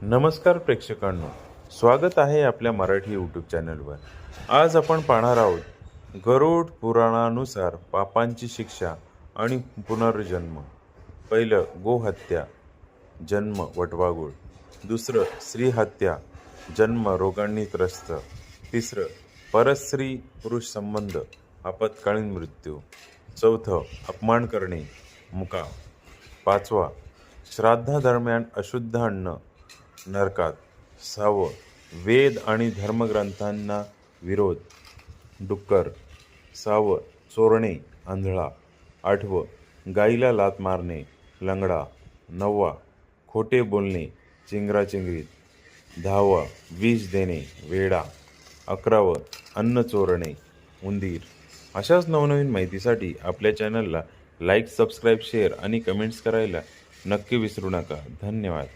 नमस्कार प्रेक्षकांनो, स्वागत आहे आपल्या मराठी यूट्यूब चॅनलवर. आज आपण पाहणार आहोत गरुड पुराणानुसार पापांची शिक्षा आणि पुनर्जन्म. पहिलं गोहत्या, जन्म वटवाघूळ. दुसरं स्त्रीहत्या, जन्म रोगांनी त्रस्त. तिसरं परस्त्री पुरुष संबंध, आपत्कालीन मृत्यू. चौथं अपमान करणे, मुका. पाचवा श्राद्धादरम्यान अशुद्ध अन्न, नरकात. 6वं वेद आणि धर्मग्रंथांना विरोध, डुक्कर. 6वं चोरणे, आंधळा. 8वं गाईला लात मारणे, लंगडा. 9वा खोटे बोलणे, चिंगराचिंगरीत. 10वा विष देणे, वेडा. 11वं अन्न चोरणे, उंदीर. अशाच नवनवीन माहितीसाठी आपल्या चॅनलला लाईक, सबस्क्राईब, शेअर आणि कमेंट्स करायला नक्की विसरू नका. धन्यवाद.